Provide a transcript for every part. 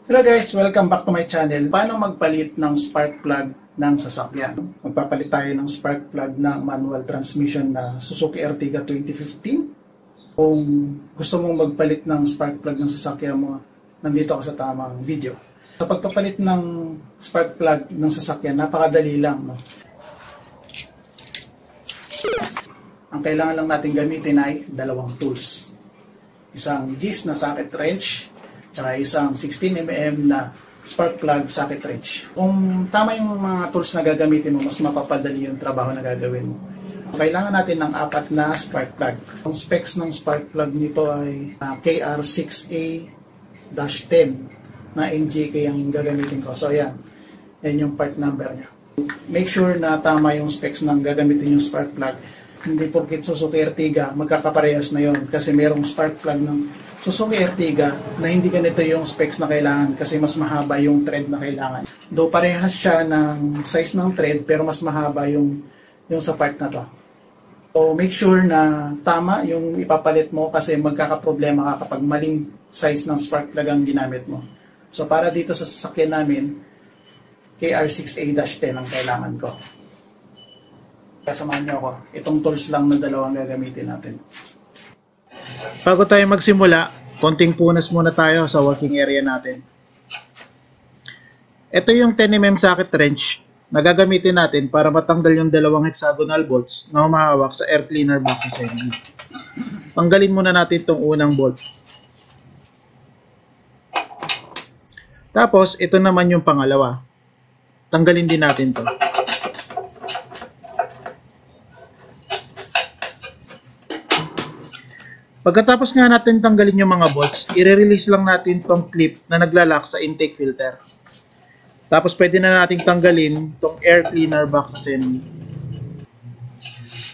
Hello guys, welcome back to my channel. Paano magpalit ng spark plug ng sasakyan? Magpapalit tayo ng spark plug ng manual transmission na Suzuki Ertiga 2015. Kung gusto mong magpalit ng spark plug ng sasakyan mo, nandito ka sa tamang video. Sa pagpapalit ng spark plug ng sasakyan, napakadali lang. No? Ang kailangan lang natin gamitin ay dalawang tools. Isang GIS na socket wrench, tsaka isang 16mm na spark plug socket wrench. Kung tama yung mga tools na gagamitin mo, mas mapapadali yung trabaho na gagawin mo. Kailangan natin ng 4 na spark plug. Ang specs ng spark plug nito ay KR6A-10 na NGK ang gagamitin ko. So ayan, yan yung part number niya. Make sure na tama yung specs ng gagamitin yung spark plug. Hindi porkit Suzuki Ertiga, magkakaparehas na yon kasi merong spark plug ng Suzuki Ertiga na hindi ganito yung specs na kailangan kasi mas mahaba yung thread na kailangan. Though parehas siya ng size ng thread pero mas mahaba yung sa part na to. So make sure na tama yung ipapalit mo kasi magkakaproblema ka kapag maling size ng spark plug ang ginamit mo. So para dito sa sasakyan namin, KR6A-10 ang kailangan ko. Kasamahan niyo ako. Itong tools lang na dalawang gagamitin natin. Bago tayo magsimula, konting punas muna tayo sa working area natin. Ito yung 10mm socket wrench na gagamitin natin para matanggal yung dalawang hexagonal bolts na humahawak sa air cleaner box assembly. Tanggalin muna natin itong unang bolt. Tapos, ito naman yung pangalawa. Tanggalin din natin to. Pagkatapos nga natin tanggalin yung mga bolts, i-release lang natin tong clip na naglalak sa intake filter. Tapos pwede na nating tanggalin tong air cleaner box assembly.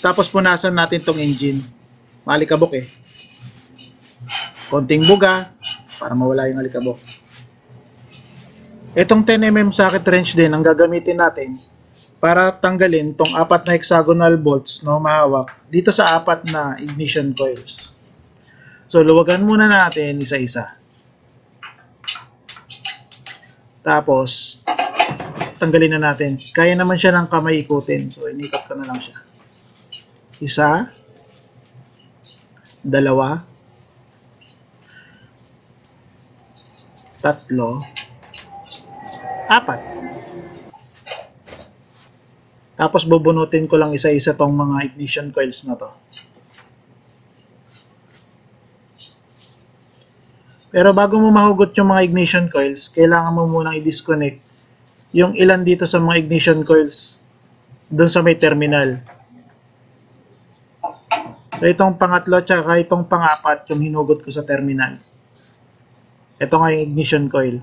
Tapos punasan natin tong engine. Malikabok eh. Konting buga para mawala yung alikabok. Itong 10mm socket wrench din ang gagamitin natin para tanggalin tong 4 na hexagonal bolts na humahawak dito sa 4 na ignition coils. So, luwagan muna natin isa-isa. Tapos, tanggalin na natin. Kaya naman siya ng kamay ikutin. So, inikot ko na lang siya. Isa, dalawa, tatlo, 4. Tapos, bubunutin ko lang isa-isa tong mga ignition coils na to. Pero bago mo mahugot yung mga ignition coils, kailangan mo munang i-disconnect yung ilan dito sa mga ignition coils doon sa may terminal. So itong pangatlo tsaka itong pang-4 yung hinugot ko sa terminal. Ito nga yung ignition coil.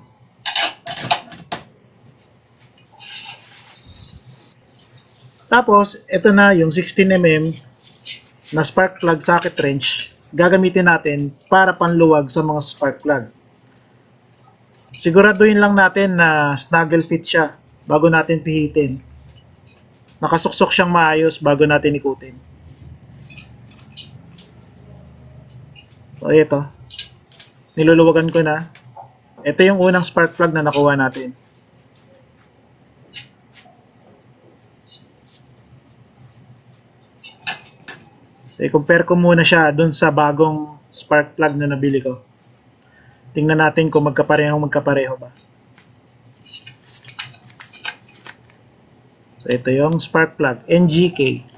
Tapos, ito na yung 16mm na spark plug socket wrench gagamitin natin para panluwag sa mga spark plug. Siguraduhin lang natin na snuggle fit siya bago natin pihitin. Nakasuksok siyang maayos bago natin ikutin. So ito, niluluwagan ko na. Ito yung unang spark plug na nakuha natin. I-compare ko muna siya dun sa bagong spark plug na nabili ko. Tingnan natin kung magkapareho ba. So ito yung spark plug, NGK.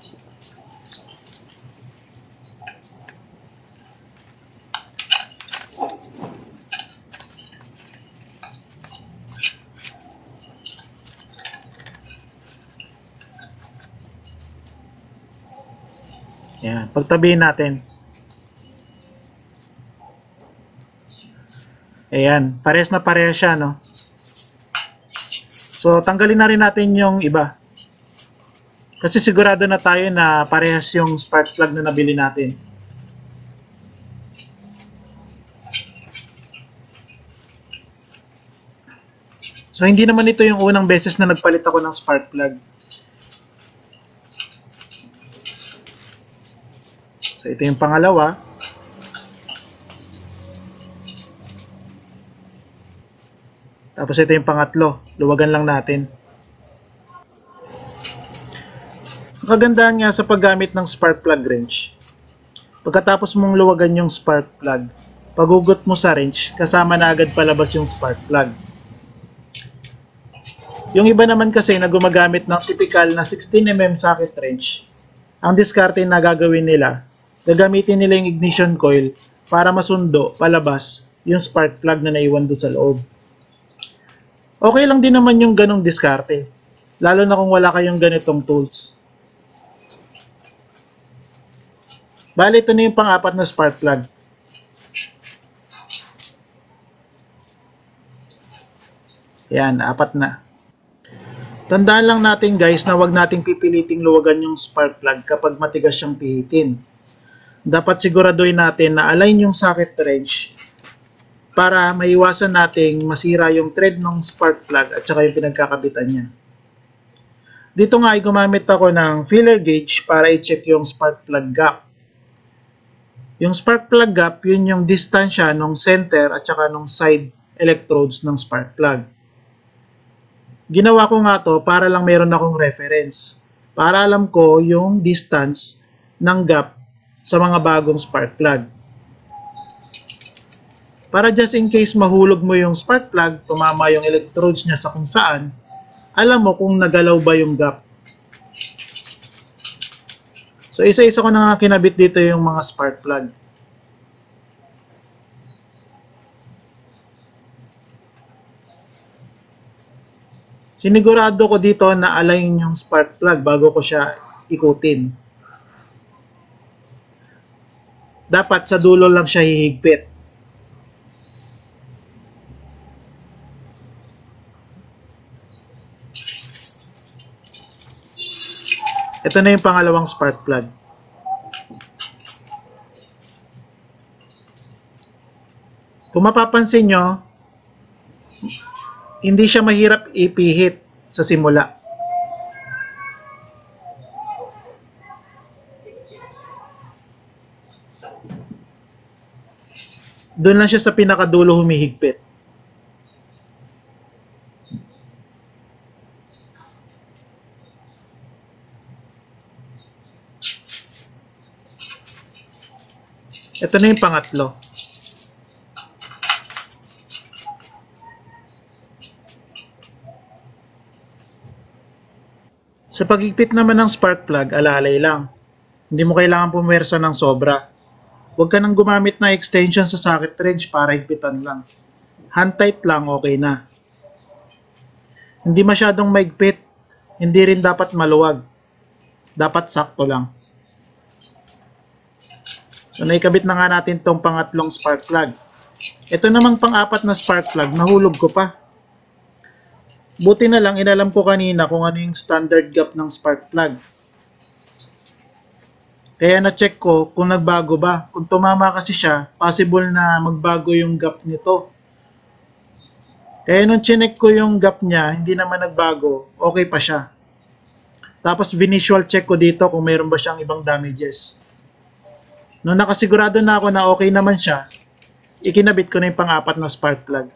Yan, pagtabihin natin. Ayan, parehas na parehas siya, no? So, tanggalin na rin natin yung iba. Kasi sigurado na tayo na parehas yung spark plug na nabili natin. So, hindi naman ito yung unang beses na nagpalit ako ng spark plug. So, ito yung pangalawa. Tapos ito yung pangatlo, luwagan lang natin. Ang kagandahan nga sa paggamit ng spark plug wrench, pagkatapos mong luwagan yung spark plug, pagugot mo sa wrench, kasama na agad palabas yung spark plug. Yung iba naman kasi na gumagamit ng typical na 16mm socket wrench, ang diskarte na gagawin nila, gagamitin nila yung ignition coil para masundo, palabas, yung spark plug na naiwan doon sa loob. Okay lang din naman yung ganong diskarte, lalo na kung wala kayong ganitong tools. Bali, ito na yung pang-apat na spark plug. Yan, 4 na. Tandaan lang natin guys na wag nating pipiliting luwagan yung spark plug kapag matigas siyang pihitin. Dapat siguraduhin natin na align yung socket wrench para maiwasan nating masira yung thread ng spark plug at saka yung pinagkakabitan niya. Dito nga ay gumamit ako ng feeler gauge para i-check yung spark plug gap. Yung spark plug gap, yun yung distansya ng center at saka ng side electrodes ng spark plug. Ginawa ko nga to para lang meron akong reference. Para alam ko yung distance ng gap sa mga bagong spark plug. Para just in case mahulog mo yung spark plug, tumama yung electrodes niya sa kung saan, alam mo kung nagalaw ba yung gap. So isa-isa ko na nga kinabit dito yung mga spark plug. Sinigurado ko dito na align yung spark plug bago ko siya ikutin. Dapat sa dulo lang siya hihigpit. Ito na yung pangalawang spark plug. Kung mapapansin nyo, hindi siya mahirap ipihit sa simula. Doon lang siya sa pinakadulo humihigpit. Ito na yung pangatlo. Sa pagigpit naman ng spark plug, alalay lang. Hindi mo kailangan pumersa ng sobra. Huwag ka nang gumamit ng extension sa socket wrench para higpitan lang. Hand tight lang, okay na. Hindi masyadong maigpit, hindi rin dapat maluwag. Dapat sakto lang. So naikabit na nga natin tong pangatlong spark plug. Ito namang pang-apat na spark plug, nahulog ko pa. Buti na lang, inalam ko kanina kung ano yung standard gap ng spark plug. Kaya na-check ko kung nagbago ba. Kung tumama kasi siya, possible na magbago yung gap nito. Kaya nung chinek ko yung gap niya, hindi naman nagbago, okay pa siya. Tapos visual check ko dito kung mayroon ba siyang ibang damages. Nung nakasigurado na ako na okay naman siya, ikinabit ko na yung pang-apat na spark plug.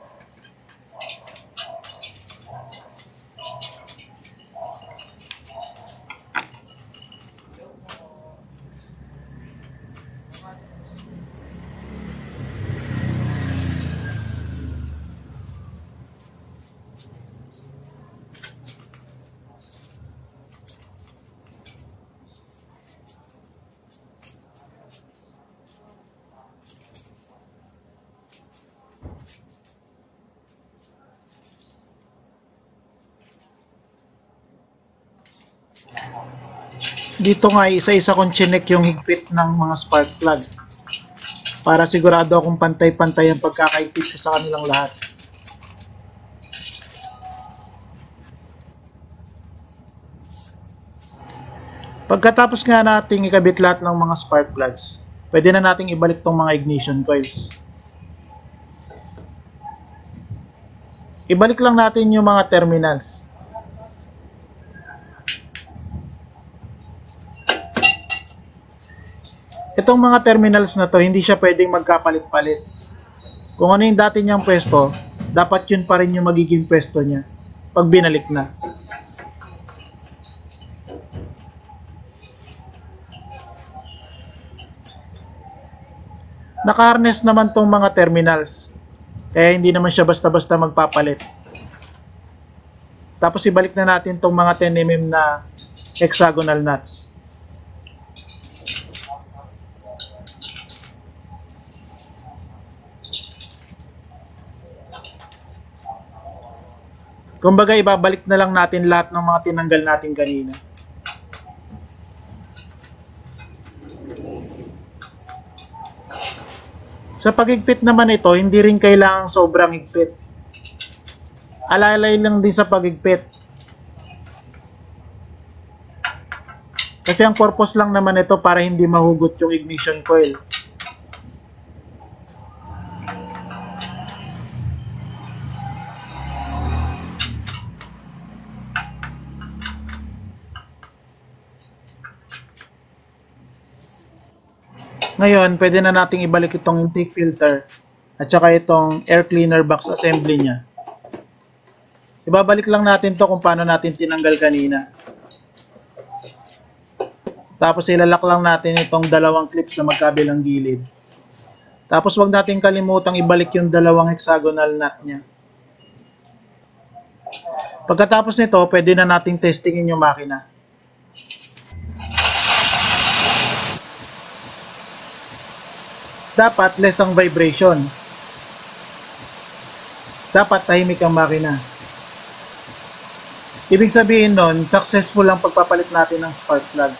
Dito nga isa-isa kong chinek yung higpit ng mga spark plug para sigurado akong pantay-pantay ang pagkakaigpit ko sa kanilang lahat. Pagkatapos nga nating ikabit lahat ng mga spark plugs, pwede na nating ibalik tong mga ignition coils. Ibalik lang natin yung mga terminals. Itong mga terminals na to, hindi siya pwedeng magkapalit-palit. Kung ano yung dati niyang pwesto, dapat yun pa rin yung magiging pwesto niya pag binalik na. Naka-harness naman tong mga terminals, kaya hindi naman siya basta-basta magpapalit. Tapos ibalik na natin tong mga 10mm na hexagonal nuts. Kumbaga ibabalik na lang natin lahat ng mga tinanggal natin kanina. Sa pagigpit naman ito, hindi rin kailangang sobrang higpit. Alalay lang din sa pagigpit. Kasi ang purpose lang naman ito para hindi mahugot yung ignition coil. Ngayon, pwede na nating ibalik itong intake filter at saka itong air cleaner box assembly niya. Ibabalik lang natin to kung paano natin tinanggal kanina. Tapos ilalak lang natin itong dalawang clip sa magkabilang gilid. Tapos wag natin kalimutang ibalik yung dalawang hexagonal nut niya. Pagkatapos nito, pwede na nating testingin yung makina. Dapat less ang vibration. Dapat tahimik ang makina. Ibig sabihin nun, successful ang pagpapalit natin ng spark plug.